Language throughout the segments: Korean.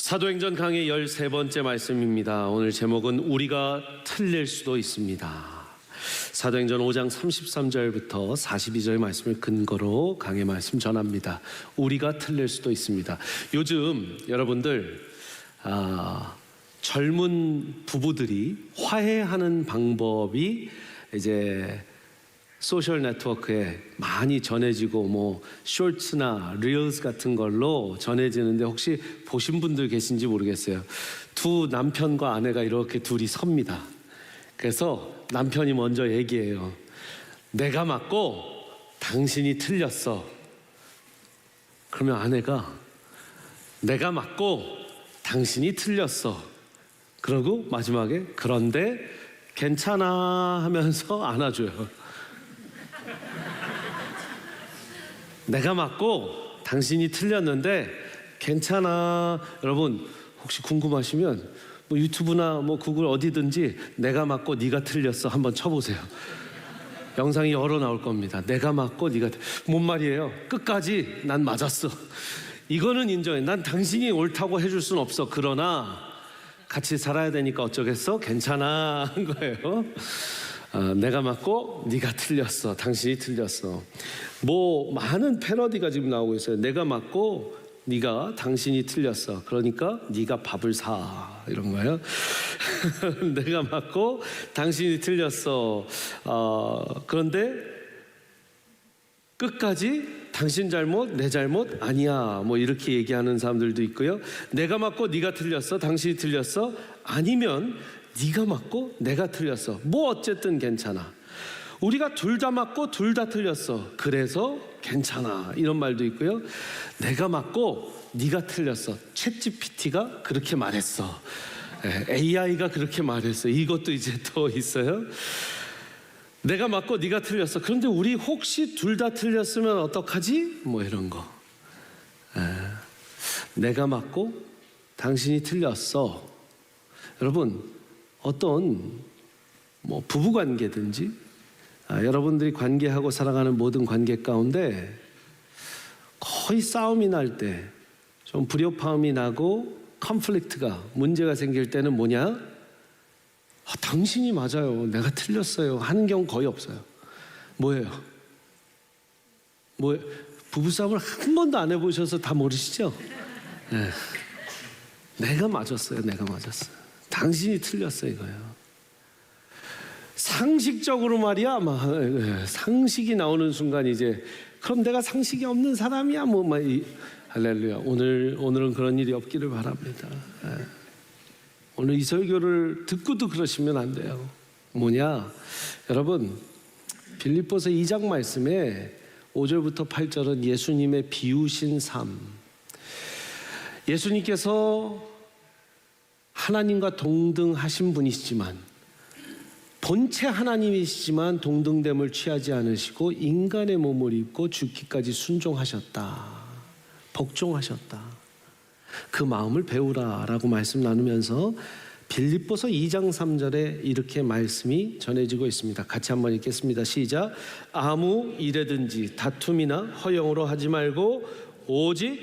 사도행전 강의 13번째 말씀입니다. 오늘 제목은 우리가 틀릴 수도 있습니다. 사도행전 5장 33절부터 42절 말씀을 근거로 강의 말씀 전합니다. 우리가 틀릴 수도 있습니다. 요즘 여러분들 젊은 부부들이 화해하는 방법이 이제 소셜 네트워크에 많이 전해지고 쇼츠나 릴스 같은 걸로 전해지는데 혹시 보신 분들 계신지 모르겠어요. 두 남편과 아내가 이렇게 둘이 섭니다. 그래서 남편이 먼저 얘기해요. 내가 맞고 당신이 틀렸어. 그러면 아내가 내가 맞고 당신이 틀렸어. 그러고 마지막에 그런데 괜찮아 하면서 안아줘요. 내가 맞고 당신이 틀렸는데 괜찮아. 여러분 혹시 궁금하시면 유튜브나 구글 어디든지 내가 맞고 네가 틀렸어 한번 쳐보세요. 영상이 여러 나올 겁니다. 내가 맞고 네가 뭔 말이에요? 끝까지 난 맞았어. 이거는 인정해. 난 당신이 옳다고 해줄 순 없어. 그러나 같이 살아야 되니까 어쩌겠어? 괜찮아 한 거예요. 내가 맞고 네가 틀렸어. 당신이 틀렸어. 많은 패러디가 지금 나오고 있어요. 내가 맞고 네가 당신이 틀렸어. 그러니까 네가 밥을 사. 이런 거예요. 내가 맞고 당신이 틀렸어. 그런데 끝까지 당신 잘못, 내 잘못 아니야. 이렇게 얘기하는 사람들도 있고요. 내가 맞고 네가 틀렸어. 당신이 틀렸어. 아니면 네가 맞고 내가 틀렸어. 어쨌든 괜찮아. 우리가 둘 다 맞고 둘 다 틀렸어. 그래서 괜찮아. 이런 말도 있고요. 내가 맞고 네가 틀렸어. 챗GPT가 그렇게 말했어. AI가 그렇게 말했어. 이것도 이제 또 있어요. 내가 맞고 네가 틀렸어. 그런데 우리 혹시 둘 다 틀렸으면 어떡하지? 이런 거. 내가 맞고 당신이 틀렸어. 여러분 어떤 부부관계든지 여러분들이 관계하고 살아가는 모든 관계 가운데 거의 싸움이 날 때 좀 불협화음이 나고 컨플릭트가 문제가 생길 때는 뭐냐? 당신이 맞아요. 내가 틀렸어요. 하는 경우 거의 없어요. 뭐예요? 부부싸움을 한 번도 안 해보셔서 다 모르시죠? 네. 내가 맞았어요. 내가 맞았어요. 당신이 틀렸어요. 이거예요. 상식적으로 말이야. 상식이 나오는 순간 이제 그럼 내가 상식이 없는 사람이야. 할렐루야. 오늘은 그런 일이 없기를 바랍니다. 오늘 이 설교를 듣고도 그러시면 안 돼요. 여러분 빌립보서 2장 말씀에 5절부터 8절은 예수님의 비우신 삶. 예수님께서 하나님과 동등하신 분이시지만 본체 하나님이시지만 동등됨을 취하지 않으시고 인간의 몸을 입고 죽기까지 순종하셨다. 복종하셨다. 그 마음을 배우라라고 말씀 나누면서 빌립보서 2장 3절에 이렇게 말씀이 전해지고 있습니다. 같이 한번 읽겠습니다. 시작. 아무 일에든지 다툼이나 허영으로 하지 말고 오직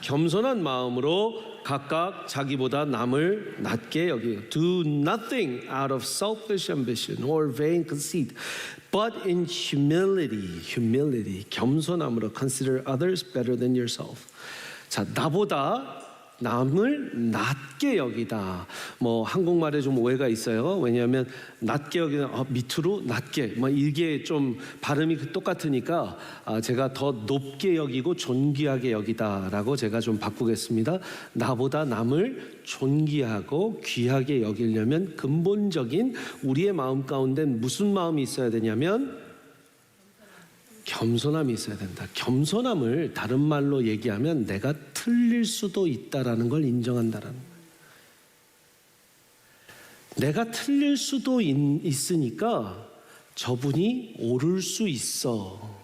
겸손한 마음으로 각각 자기보다 남을 낮게 여기고 Do nothing out of selfish ambition or vain conceit, but in humility, 겸손함으로 consider others better than yourself. 자, 나보다 남을 낮게 여기다. 한국말에 좀 오해가 있어요. 왜냐하면 낮게 여기다 밑으로 낮게 이게 좀 발음이 똑같으니까 제가 더 높게 여기고 존귀하게 여기다라고 제가 좀 바꾸겠습니다. 나보다 남을 존귀하고 귀하게 여기려면 근본적인 우리의 마음 가운데 무슨 마음이 있어야 되냐면 겸손함이 있어야 된다. 겸손함을 다른 말로 얘기하면 내가 틀릴 수도 있다라는 걸 인정한다라는 거예요. 내가 틀릴 수도 있으니까 저분이 옳을 수 있어.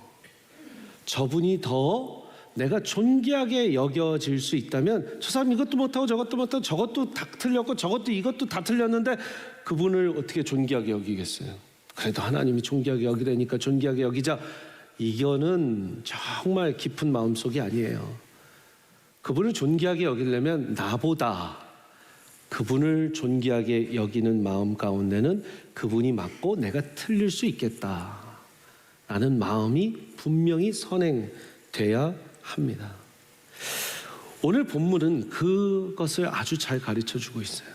저분이 더 내가 존귀하게 여겨질 수 있다면 저 사람 이것도 못하고 저것도 못하고 저것도 다 틀렸고 저것도 이것도 다 틀렸는데 그분을 어떻게 존귀하게 여기겠어요? 그래도 하나님이 존귀하게 여기라니까 존귀하게 여기자. 이거는 정말 깊은 마음속이 아니에요. 그분을 존귀하게 여기려면 나보다 그분을 존귀하게 여기는 마음 가운데는 그분이 맞고 내가 틀릴 수 있겠다라는 마음이 분명히 선행돼야 합니다. 오늘 본문은 그것을 아주 잘 가르쳐주고 있어요.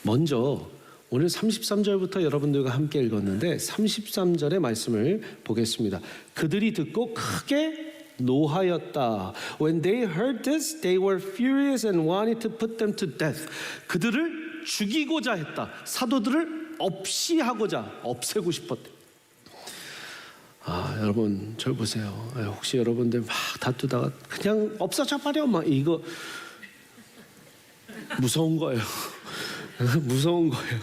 먼저 오늘 33절부터 여러분들과 함께 읽었는데 33절의 말씀을 보겠습니다. 그들이 듣고 크게 노하였다. When they heard this, they were furious and wanted to put them to death. 그들을 죽이고자 했다. 사도들을 없이하고자, 없애고 싶었대. 여러분 절 보세요. 혹시 여러분들 막 다투다가 그냥 없어져 버려 막 이거 무서운 거예요. 무서운 거예요.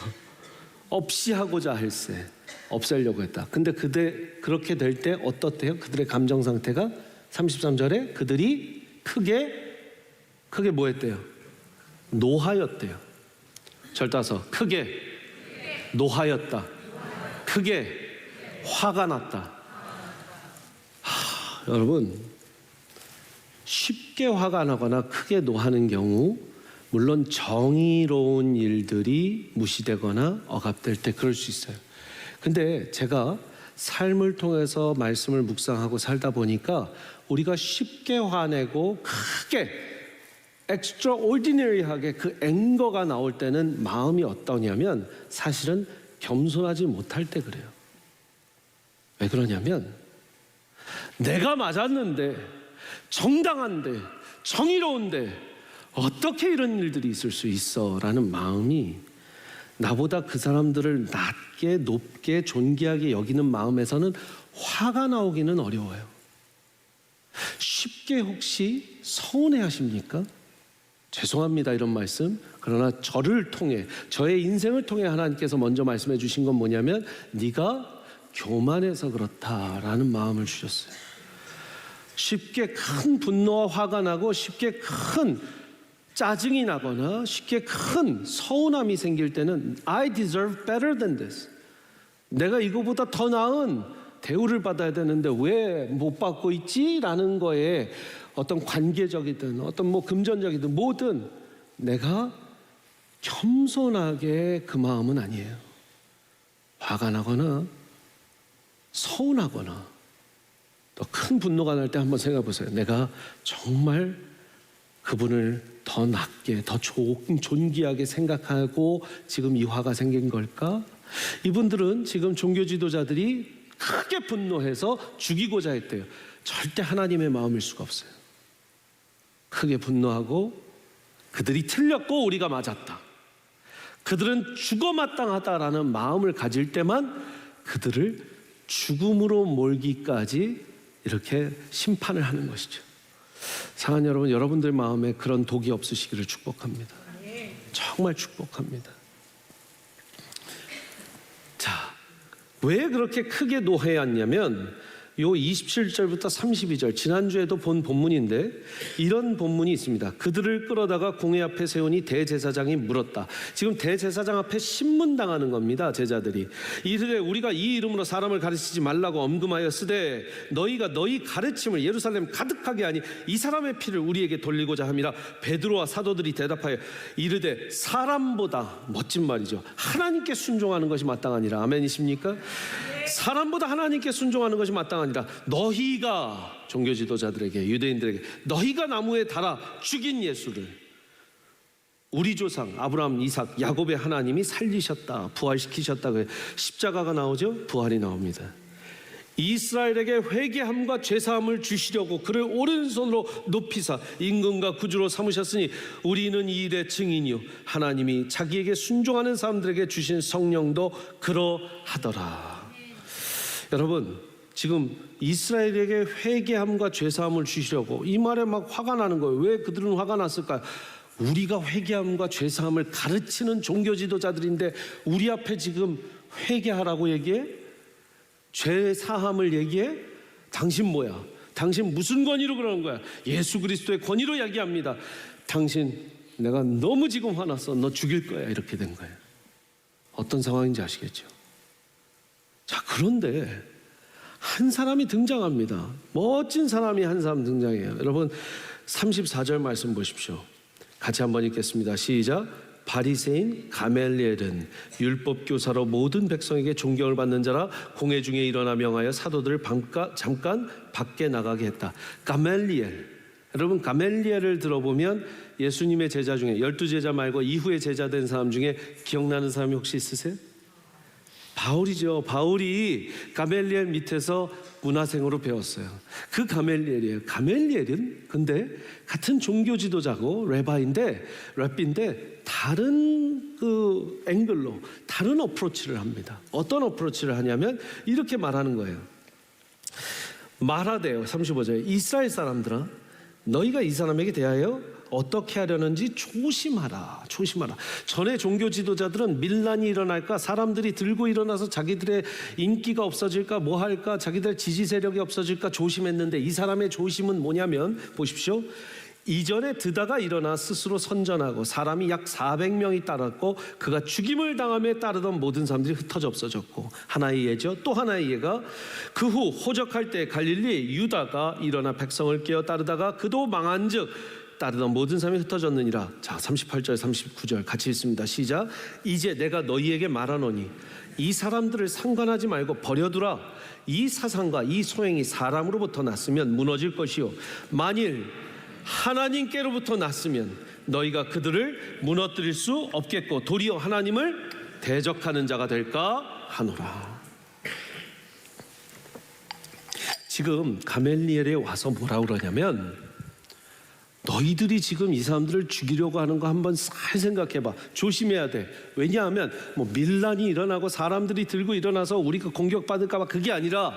없이 하고자 할세 없애려고 했다. 근데 그렇게 될 때 어떻대요? 그들의 감정 상태가 33절에 그들이 크게 뭐 했대요? 노하였대요. 절 따서 크게 노하였다. 크게 화가 났다. 여러분 쉽게 화가 나거나 크게 노하는 경우 물론 정의로운 일들이 무시되거나 억압될 때 그럴 수 있어요. 근데 제가 삶을 통해서 말씀을 묵상하고 살다 보니까 우리가 쉽게 화내고 크게 extraordinary하게 그 앵거가 나올 때는 마음이 어떠냐면 사실은 겸손하지 못할 때 그래요. 왜 그러냐면 내가 맞았는데 정당한데 정의로운데 어떻게 이런 일들이 있을 수 있어? 라는 마음이 나보다 그 사람들을 낮게 높게 존귀하게 여기는 마음에서는 화가 나오기는 어려워요. 쉽게 혹시 서운해 하십니까? 죄송합니다 이런 말씀. 그러나 저를 통해 저의 인생을 통해 하나님께서 먼저 말씀해 주신 건 뭐냐면 네가 교만해서 그렇다라는 마음을 주셨어요. 쉽게 큰 분노와 화가 나고 쉽게 큰 짜증이 나거나 쉽게 큰 서운함이 생길 때는 I deserve better than this. 내가 이거보다 더 나은 대우를 받아야 되는데 왜 못 받고 있지? 라는 거에 어떤 관계적이든 어떤 뭐 금전적이든 뭐든 내가 겸손하게 그 마음은 아니에요. 화가 나거나 서운하거나 또 큰 분노가 날 때 한번 생각해 보세요. 내가 정말 그분을 더 낮게 더 존귀하게 생각하고 지금 이 화가 생긴 걸까? 이분들은 지금 종교 지도자들이 크게 분노해서 죽이고자 했대요. 절대 하나님의 마음일 수가 없어요. 크게 분노하고 그들이 틀렸고 우리가 맞았다. 그들은 죽어마땅하다라는 마음을 가질 때만 그들을 죽음으로 몰기까지 이렇게 심판을 하는 것이죠. 사랑하는 여러분, 여러분들 마음에 그런 독이 없으시기를 축복합니다. 정말 축복합니다. 자, 왜 그렇게 크게 노해왔냐면 요 27절부터 32절 지난주에도 본 본문인데 이런 본문이 있습니다. 그들을 끌어다가 공회 앞에 세우니 대제사장이 물었다. 지금 대제사장 앞에 신문당하는 겁니다. 제자들이 이르되 우리가 이 이름으로 사람을 가르치지 말라고 엄금하였으되 너희가 너희 가르침을 예루살렘 가득하게 하니 이 사람의 피를 우리에게 돌리고자 함이라. 베드로와 사도들이 대답하여 이르되 사람보다, 멋진 말이죠, 하나님께 순종하는 것이 마땅하니라. 아멘이십니까? 사람보다 하나님께 순종하는 것이 마땅하니라. 너희가, 종교 지도자들에게, 유대인들에게, 너희가 나무에 달아 죽인 예수를 우리 조상 아브라함, 이삭, 야곱의 하나님이 살리셨다, 부활시키셨다. 십자가가 나오죠? 부활이 나옵니다. 이스라엘에게 회개함과 죄사함을 주시려고 그를 오른손으로 높이사 임금과 구주로 삼으셨으니 우리는 이 일의 증인이요 하나님이 자기에게 순종하는 사람들에게 주신 성령도 그러하더라. 여러분, 지금 이스라엘에게 회개함과 죄사함을 주시려고, 이 말에 막 화가 나는 거예요. 왜 그들은 화가 났을까요? 우리가 회개함과 죄사함을 가르치는 종교 지도자들인데 우리 앞에 지금 회개하라고 얘기해? 죄사함을 얘기해? 당신 뭐야? 당신 무슨 권위로 그러는 거야? 예수 그리스도의 권위로 이야기합니다. 당신, 내가 너무 지금 화났어. 너 죽일 거야. 이렇게 된 거예요. 어떤 상황인지 아시겠죠? 자, 그런데 한 사람이 등장합니다. 멋진 사람이 한 사람 등장해요. 여러분, 34절 말씀 보십시오. 같이 한번 읽겠습니다. 시작. 바리새인 가멜리엘은 율법 교사로 모든 백성에게 존경을 받는 자라 공회 중에 일어나 명하여 사도들을 잠깐 밖에 나가게 했다. 가멜리엘, 여러분 가멜리엘을 들어보면 예수님의 제자 중에 12제자 말고 이후에 제자 된 사람 중에 기억나는 사람이 혹시 있으세요? 바울이죠. 바울이 가멜리엘 밑에서 문화생으로 배웠어요. 그 가멜리엘이에요. 가멜리엘은 근데 같은 종교 지도자고 랩비인데 다른 그 앵글로 다른 어프로치를 합니다. 어떤 어프로치를 하냐면 이렇게 말하는 거예요. 말하대요. 35절에 이스라엘 사람들아 너희가 이 사람에게 대하여 어떻게 하려는지 조심하라. 전에 종교 지도자들은 밀란이 일어날까, 사람들이 들고 일어나서 자기들의 인기가 없어질까, 뭐 할까, 자기들 지지 세력이 없어질까 조심했는데 이 사람의 조심은 뭐냐면 보십시오. 이전에 드다가 일어나 스스로 선전하고 사람이 약 400명이 따랐고 그가 죽임을 당함에 따르던 모든 사람들이 흩어져 없어졌고 하나의 예죠. 또 하나의 예가 그 후 호적할 때 갈릴리 유다가 일어나 백성을 깨어 따르다가 그도 망한즉 따르던 모든 사람이 흩어졌느니라. 자 38절 39절 같이 읽습니다. 시작. 이제 내가 너희에게 말하노니 이 사람들을 상관하지 말고 버려두라. 이 사상과 이 소행이 사람으로부터 났으면 무너질 것이요 만일 하나님께로부터 났으면 너희가 그들을 무너뜨릴 수 없겠고 도리어 하나님을 대적하는 자가 될까 하노라. 지금 가멜리엘에 와서 뭐라 그러냐면 너희들이 지금 이 사람들을 죽이려고 하는 거 한번 잘 생각해봐. 조심해야 돼. 왜냐하면 뭐 밀란이 일어나고 사람들이 들고 일어나서 우리가 공격받을까 봐 그게 아니라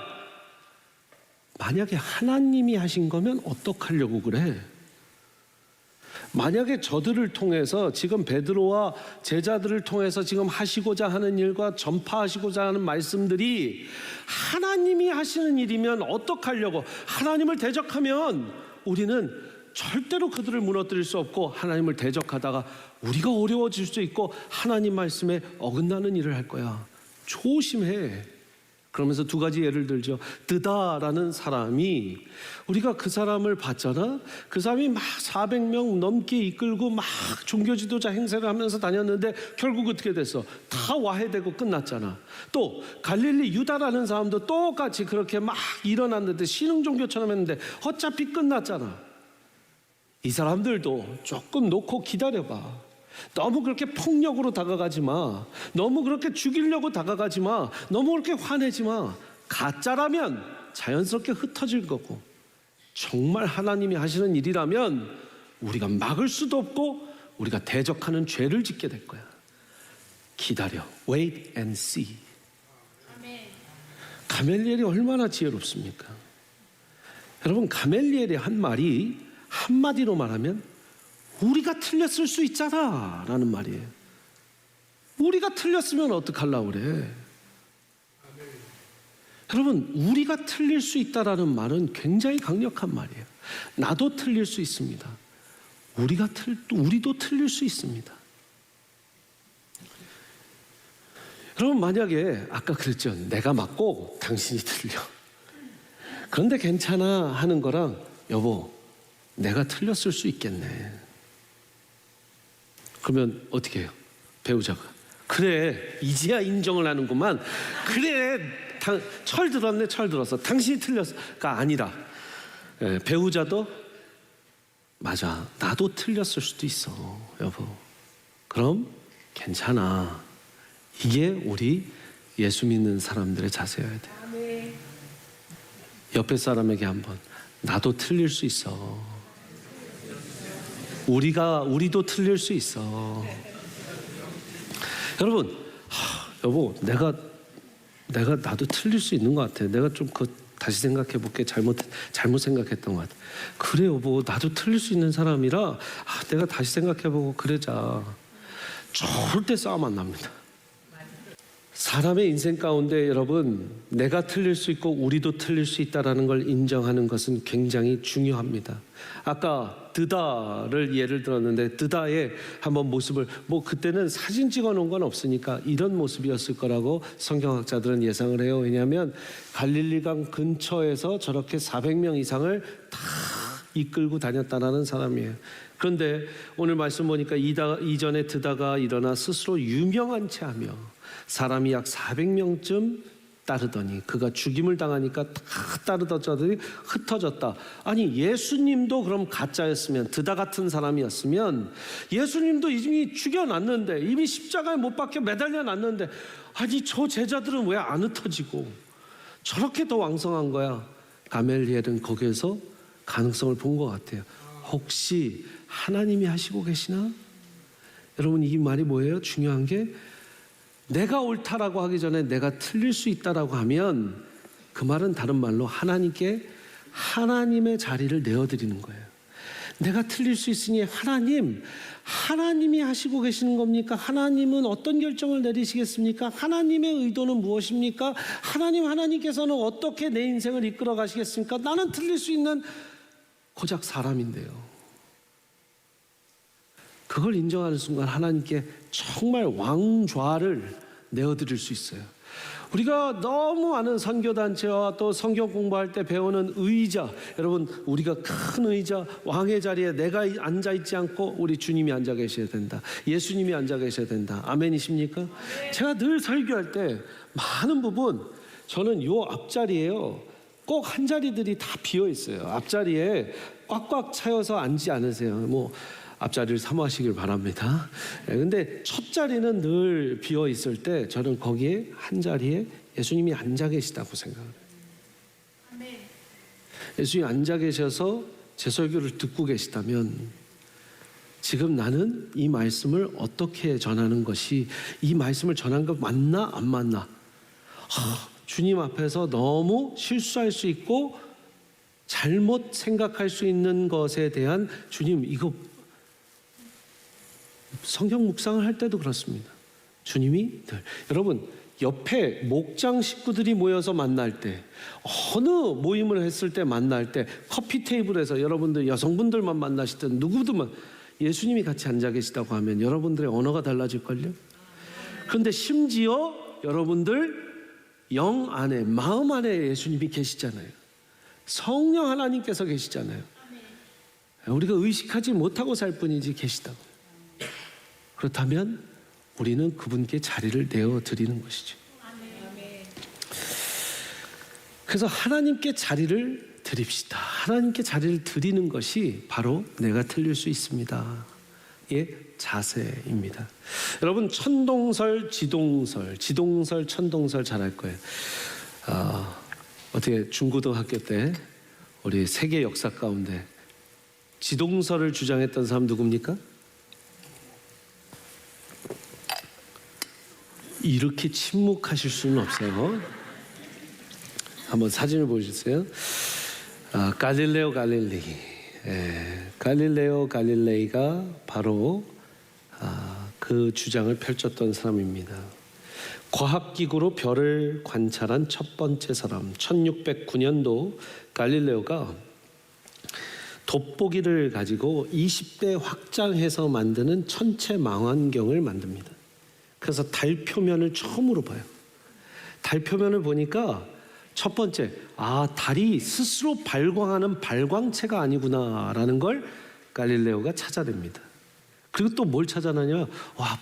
만약에 하나님이 하신 거면 어떡하려고 그래? 만약에 저들을 통해서 지금 베드로와 제자들을 통해서 지금 하시고자 하는 일과 전파하시고자 하는 말씀들이 하나님이 하시는 일이면 어떡하려고? 하나님을 대적하면 우리는 절대로 그들을 무너뜨릴 수 없고 하나님을 대적하다가 우리가 어려워질 수 있고 하나님 말씀에 어긋나는 일을 할 거야. 조심해. 그러면서 두 가지 예를 들죠. 드다라는 사람이 우리가 그 사람을 봤잖아. 그 사람이 막 400명 넘게 이끌고 막 종교 지도자 행세를 하면서 다녔는데 결국 어떻게 됐어? 다 와해되고 끝났잖아. 또 갈릴리 유다라는 사람도 똑같이 그렇게 막 일어났는데 신흥 종교처럼 했는데 어차피 끝났잖아. 이 사람들도 조금 놓고 기다려봐. 너무 그렇게 폭력으로 다가가지 마. 너무 그렇게 죽이려고 다가가지 마. 너무 그렇게 화내지 마. 가짜라면 자연스럽게 흩어질 거고 정말 하나님이 하시는 일이라면 우리가 막을 수도 없고 우리가 대적하는 죄를 짓게 될 거야. 기다려. Wait and see. 가멜리엘이 얼마나 지혜롭습니까? 여러분 가멜리엘의 한 말이 한마디로 말하면 우리가 틀렸을 수 있잖아 라는 말이에요. 우리가 틀렸으면 어떡하려고 그래? 여러분 우리가 틀릴 수 있다라는 말은 굉장히 강력한 말이에요. 나도 틀릴 수 있습니다. 우리도 틀릴 수 있습니다. 여러분 만약에 아까 그랬죠. 내가 맞고 당신이 틀려. 그런데 괜찮아 하는 거랑 여보 내가 틀렸을 수 있겠네. 그러면 어떻게 해요? 배우자가 그래 이제야 인정을 하는구만. 그래 철 들었어. 당신이 틀렸어가 아니라 배우자도 맞아 나도 틀렸을 수도 있어 여보. 그럼 괜찮아. 이게 우리 예수 믿는 사람들의 자세여야 돼. 옆에 사람에게 한번 나도 틀릴 수 있어. 우리도 틀릴 수 있어. 여러분, 여보, 나도 틀릴 수 있는 것 같아. 내가 좀 다시 생각해 볼게. 잘못 생각했던 것 같아. 그래 여보, 나도 틀릴 수 있는 사람이라 내가 다시 생각해 보고 그러자. 절대 싸움 안 납니다. 사람의 인생 가운데 여러분 내가 틀릴 수 있고 우리도 틀릴 수 있다는 걸 인정하는 것은 굉장히 중요합니다. 아까 드다를 예를 들었는데 드다의 한번 모습을 그때는 사진 찍어 놓은 건 없으니까 이런 모습이었을 거라고 성경학자들은 예상을 해요. 왜냐하면 갈릴리강 근처에서 저렇게 400명 이상을 다 이끌고 다녔다라는 사람이에요. 그런데 오늘 말씀 보니까 이전에 드다가 일어나 스스로 유명한 채 하며 사람이 약 400명쯤 따르더니 그가 죽임을 당하니까 다 따르더니 흩어졌다. 아니 예수님도 그럼 가짜였으면, 드다 같은 사람이었으면 예수님도 이미 죽여놨는데, 이미 십자가에 못 박혀 매달려 놨는데, 아니 저 제자들은 왜 안 흩어지고 저렇게 더 왕성한 거야. 가멜리엘은 거기에서 가능성을 본 것 같아요. 혹시 하나님이 하시고 계시나? 여러분 이 말이 뭐예요? 중요한 게, 내가 옳다라고 하기 전에 내가 틀릴 수 있다라고 하면 그 말은 다른 말로 하나님께 하나님의 자리를 내어드리는 거예요. 내가 틀릴 수 있으니 하나님이 하시고 계시는 겁니까? 하나님은 어떤 결정을 내리시겠습니까? 하나님의 의도는 무엇입니까? 하나님께서는 어떻게 내 인생을 이끌어 가시겠습니까? 나는 틀릴 수 있는 고작 사람인데요. 그걸 인정하는 순간 하나님께 정말 왕좌를 내어드릴 수 있어요. 우리가 너무 많은 선교단체와 또 성경 공부할 때 배우는 의자, 여러분 우리가 큰 의자, 왕의 자리에 내가 앉아있지 않고 우리 주님이 앉아 계셔야 된다, 예수님이 앉아 계셔야 된다. 아멘이십니까? 제가 늘 설교할 때 많은 부분, 저는 요 앞자리에요 꼭 한 자리들이 다 비어 있어요. 앞자리에 꽉꽉 차여서 앉지 않으세요. 뭐 앞자리를 사모하시길 바랍니다. 근데 첫 자리는 늘 비어 있을 때 저는 거기에 한 자리에 예수님이 앉아 계시다고 생각해요. 예수님이 앉아 계셔서 제 설교를 듣고 계시다면 지금 나는 이 말씀을 어떻게 전하는 것이, 이 말씀을 전하는 것 맞나 안 맞나, 주님 앞에서 너무 실수할 수 있고 잘못 생각할 수 있는 것에 대한, 주님 이거 성경 묵상을 할 때도 그렇습니다. 주님이 여러분 옆에 목장 식구들이 모여서 만날 때, 어느 모임을 했을 때 만날 때, 커피 테이블에서 여러분들 여성분들만 만나시든 누구든 예수님이 같이 앉아 계시다고 하면 여러분들의 언어가 달라질걸요. 그런데 심지어 여러분들 영 안에, 마음 안에 예수님이 계시잖아요. 성령 하나님께서 계시잖아요. 우리가 의식하지 못하고 살 뿐이지 계시다고. 그렇다면 우리는 그분께 자리를 내어드리는 것이죠. 그래서 하나님께 자리를 드립시다. 하나님께 자리를 드리는 것이 바로 내가 틀릴 수 있습니다 의 자세입니다. 여러분 천동설, 지동설, 천동설 잘할 거예요. 어떻게 중고등학교 때 우리 세계 역사 가운데 지동설을 주장했던 사람 누굽니까? 이렇게 침묵하실 수는 없어요. 한번 사진을 보여주세요. 갈릴레오 갈릴레이. 갈릴레오 갈릴레이가 바로 그 주장을 펼쳤던 사람입니다. 과학기구로 별을 관찰한 첫 번째 사람. 1609년도 갈릴레오가 돋보기를 가지고 20배 확장해서 만드는 천체 망원경을 만듭니다. 그래서 달 표면을 처음으로 봐요. 달 표면을 보니까 첫 번째, 달이 스스로 발광하는 발광체가 아니구나라는 걸 갈릴레오가 찾아냅니다. 그리고 또 뭘 찾아내냐?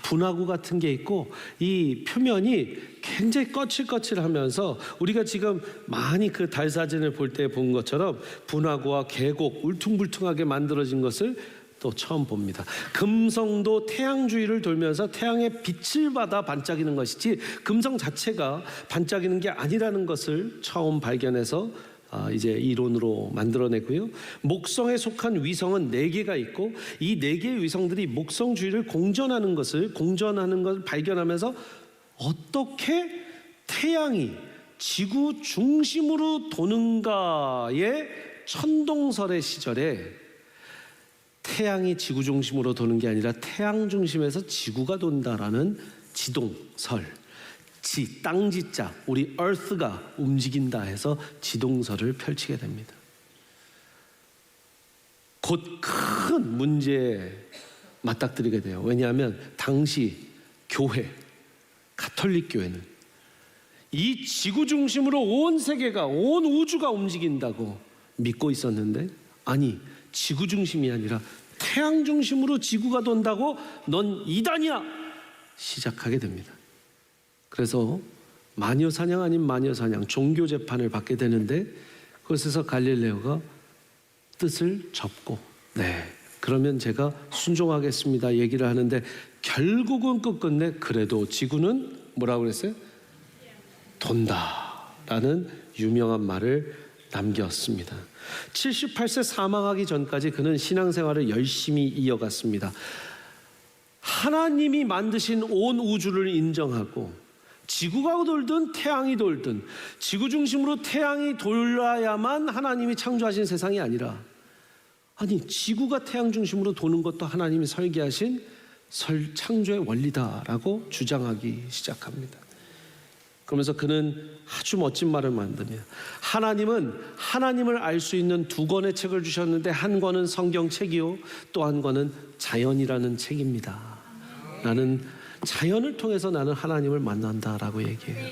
분화구 같은 게 있고 이 표면이 굉장히 거칠거칠하면서 우리가 지금 많이 그 달 사진을 볼 때 본 것처럼 분화구와 계곡 울퉁불퉁하게 만들어진 것을 또 처음 봅니다. 금성도 태양 주위를 돌면서 태양의 빛을 받아 반짝이는 것이지 금성 자체가 반짝이는 게 아니라는 것을 처음 발견해서 이제 이론으로 만들어내고요. 목성에 속한 위성은 4개가 있고 이 4개의 위성들이 목성 주위를 공전하는 것을 발견하면서 어떻게 태양이 지구 중심으로 도는가의 천동설의 시절에 태양이 지구 중심으로 도는 게 아니라 태양 중심에서 지구가 돈다라는 지동설, 땅지자, 우리 earth가 움직인다 해서 지동설을 펼치게 됩니다. 곧 큰 문제에 맞닥뜨리게 돼요. 왜냐하면 당시 교회, 가톨릭 교회는 이 지구 중심으로 온 세계가, 온 우주가 움직인다고 믿고 있었는데, 아니 지구 중심이 아니라 태양 중심으로 지구가 돈다고? 넌 이단이야! 시작하게 됩니다. 그래서 마녀 사냥 아닌 마녀 사냥, 종교 재판을 받게 되는데, 그것에서 갈릴레오가 뜻을 접고, 네, 그러면 제가 순종하겠습니다 얘기를 하는데, 결국은 끝끝내 그래도 지구는 뭐라고 그랬어요? 돈다 라는 유명한 말을 남겼습니다. 78세 사망하기 전까지 그는 신앙생활을 열심히 이어갔습니다. 하나님이 만드신 온 우주를 인정하고, 지구가 돌든 태양이 돌든 지구 중심으로 태양이 돌아야만 하나님이 창조하신 세상이 아니라, 아니 지구가 태양 중심으로 도는 것도 하나님이 설계하신 창조의 원리다라고 주장하기 시작합니다. 그러면서 그는 아주 멋진 말을 만드며, 하나님은 하나님을 알 수 있는 두 권의 책을 주셨는데, 한 권은 성경책이요 또 한 권은 자연이라는 책입니다. 나는 자연을 통해서 나는 하나님을 만난다라고 얘기해요.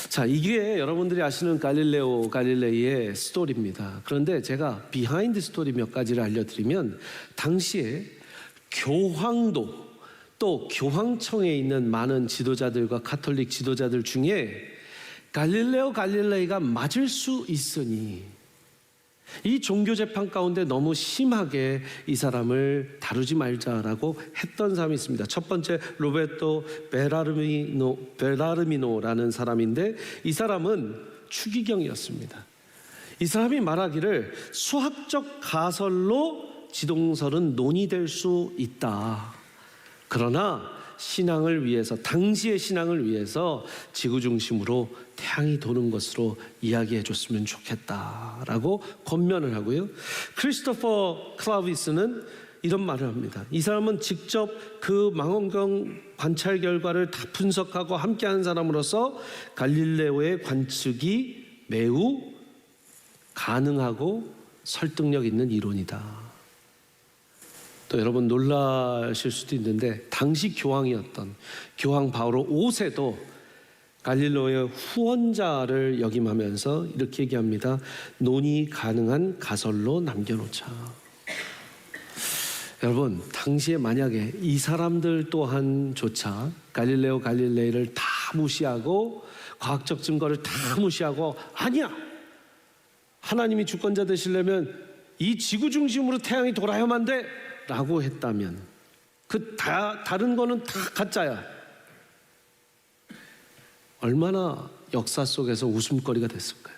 자, 이게 여러분들이 아시는 갈릴레오 갈릴레이의 스토리입니다. 그런데 제가 비하인드 스토리 몇 가지를 알려드리면, 당시에 교황도 또 교황청에 있는 많은 지도자들과 가톨릭 지도자들 중에 갈릴레오 갈릴레이가 맞을 수 있으니 이 종교 재판 가운데 너무 심하게 이 사람을 다루지 말자라고 했던 사람이 있습니다. 첫 번째, 로베르토 베라르미노라는 사람인데, 이 사람은 추기경이었습니다. 이 사람이 말하기를 수학적 가설로 지동설은 논의될 수 있다. 그러나 신앙을 위해서, 당시의 신앙을 위해서 지구 중심으로 태양이 도는 것으로 이야기해 줬으면 좋겠다라고 권면을 하고요. 크리스토퍼 클라비스는 이런 말을 합니다. 이 사람은 직접 그 망원경 관찰 결과를 다 분석하고 함께한 사람으로서 갈릴레오의 관측이 매우 가능하고 설득력 있는 이론이다. 또 여러분 놀라실 수도 있는데, 당시 교황이었던 교황 바오로 5세도 갈릴레오의 후원자를 역임하면서 이렇게 얘기합니다. 논의 가능한 가설로 남겨놓자. 여러분, 당시에 만약에 이 사람들 또한조차 갈릴레오 갈릴레이를 다 무시하고 과학적 증거를 다 무시하고, 아니야, 하나님이 주권자 되시려면 이 지구 중심으로 태양이 돌아야만 돼 라고 했다면, 다른 거는 다 가짜야, 얼마나 역사 속에서 웃음거리가 됐을까요?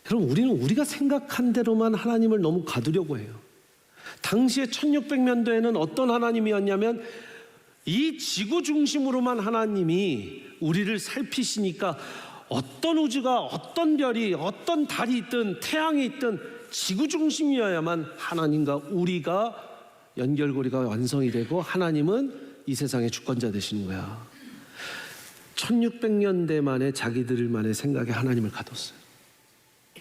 여러분, 우리는 우리가 생각한 대로만 하나님을 너무 가두려고 해요. 당시에 1600년도에는 어떤 하나님이었냐면, 이 지구 중심으로만 하나님이 우리를 살피시니까 어떤 우주가, 어떤 별이, 어떤 달이 있든 태양이 있든 지구 중심이어야만 하나님과 우리가 연결고리가 완성이 되고 하나님은 이 세상의 주권자 되시는 거야. 1600년대 만에 자기들만의 생각에 하나님을 가뒀어요.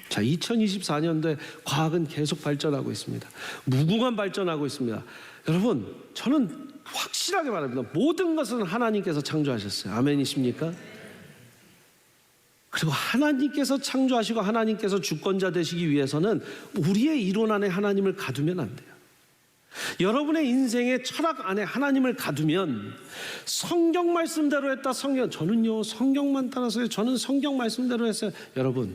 자, 2024년도에 과학은 계속 발전하고 있습니다. 무궁한 발전하고 있습니다. 여러분, 저는 확실하게 말합니다. 모든 것은 하나님께서 창조하셨어요. 아멘이십니까? 그리고 하나님께서 창조하시고 하나님께서 주권자 되시기 위해서는 우리의 이론 안에 하나님을 가두면 안 돼요. 여러분의 인생의 철학 안에 하나님을 가두면, 성경 말씀대로 했다, 저는요 성경만 따라서 해요, 저는 성경 말씀대로 했어요. 여러분,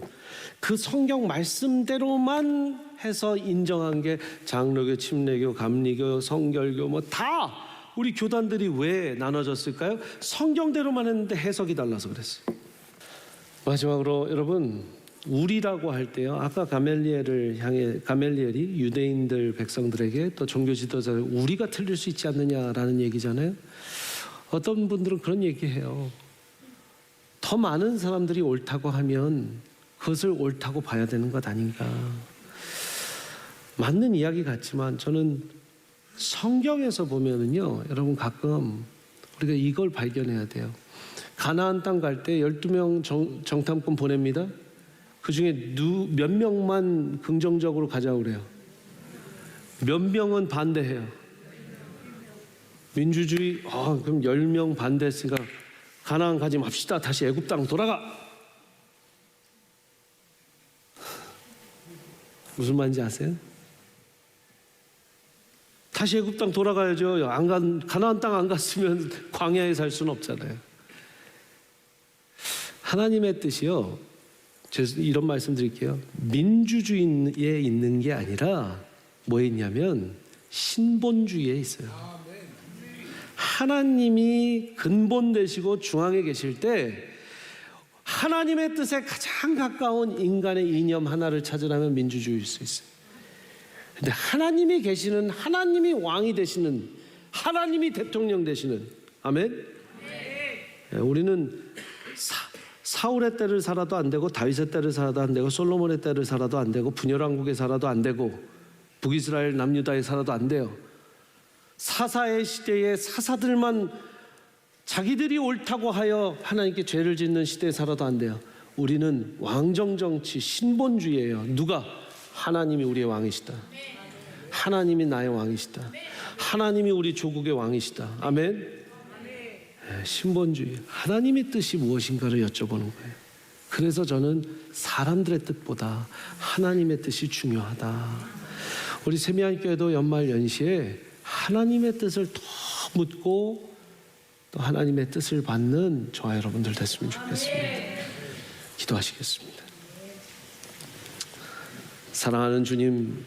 그 성경 말씀대로만 해서 인정한 게 장로교, 침례교, 감리교, 성결교 뭐 다 우리 교단들이 왜 나눠졌을까요? 성경대로만 했는데 해석이 달라서 그랬어요. 마지막으로 여러분, 우리라고 할 때요, 아까 가멜리엘이 유대인들 백성들에게 또 종교 지도자들 우리가 틀릴 수 있지 않느냐라는 얘기잖아요. 어떤 분들은 그런 얘기해요. 더 많은 사람들이 옳다고 하면 그것을 옳다고 봐야 되는 것 아닌가. 맞는 이야기 같지만 저는 성경에서 보면은요, 여러분 가끔 우리가 이걸 발견해야 돼요. 가나안 땅 갈 때 12명 정탐꾼 보냅니다. 그 중에 몇 명만 긍정적으로 가자고 그래요? 몇 명은 반대해요? 민주주의, 그럼 10명 반대했으니까 가나안 가지 맙시다. 다시 애굽 땅 돌아가. 무슨 말인지 아세요? 다시 애굽 땅 돌아가야죠. 가나안 땅 안 갔으면 광야에 살 수는 없잖아요. 하나님의 뜻이요, 제가 이런 말씀 드릴게요. 민주주의에 있는 게 아니라 뭐에 있냐면 신본주의에 있어요. 하나님이 근본 되시고 중앙에 계실 때 하나님의 뜻에 가장 가까운 인간의 이념 하나를 찾으라면 민주주의일 수 있어요. 근데 하나님이 계시는, 하나님이 왕이 되시는, 하나님이 대통령 되시는, 아멘? 우리는 사울의 때를 살아도 안 되고, 다윗의 때를 살아도 안 되고, 솔로몬의 때를 살아도 안 되고, 분열왕국에 살아도 안 되고, 북이스라엘 남유다에 살아도 안 돼요. 사사의 시대에 사사들만 자기들이 옳다고 하여 하나님께 죄를 짓는 시대에 살아도 안 돼요. 우리는 왕정정치 신본주의예요. 누가? 하나님이 우리의 왕이시다. 하나님이 나의 왕이시다. 하나님이 우리 조국의 왕이시다. 아멘. 신본주의, 하나님의 뜻이 무엇인가를 여쭤보는 거예요. 그래서 저는 사람들의 뜻보다 하나님의 뜻이 중요하다. 우리 세미안교회도 연말 연시에 하나님의 뜻을 더 묻고 또 하나님의 뜻을 받는 저와 여러분들 됐으면 좋겠습니다. 기도하시겠습니다. 사랑하는 주님,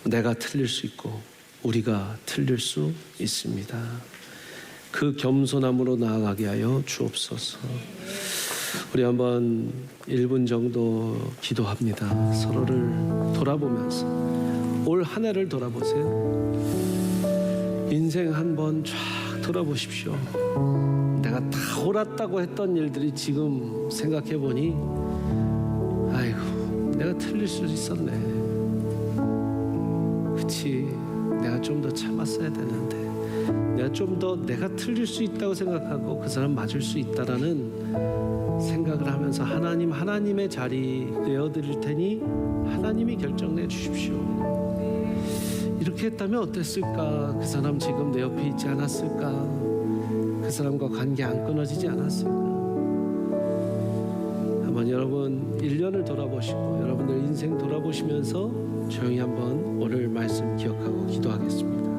내가 틀릴 수 있고 우리가 틀릴 수 있습니다. 그 겸손함으로 나아가게 하여 주옵소서. 우리 한번 1분 정도 기도합니다. 서로를 돌아보면서 올 한 해를 돌아보세요. 인생 한번 쫙 돌아보십시오. 내가 다 옳았다고 했던 일들이 지금 생각해보니 아이고, 내가 틀릴 수 있었네. 그치, 내가 좀 더 참았어야 되는데, 내가 좀 더 내가 틀릴 수 있다고 생각하고 그 사람 맞을 수 있다라는 생각을 하면서 하나님의 자리 내어드릴 테니 하나님이 결정내 주십시오. 이렇게 했다면 어땠을까? 그 사람 지금 내 옆에 있지 않았을까? 그 사람과 관계 안 끊어지지 않았을까? 한번 여러분 1년을 돌아보시고 여러분들 인생 돌아보시면서 조용히 한번 오늘 말씀 기억하고 기도하겠습니다.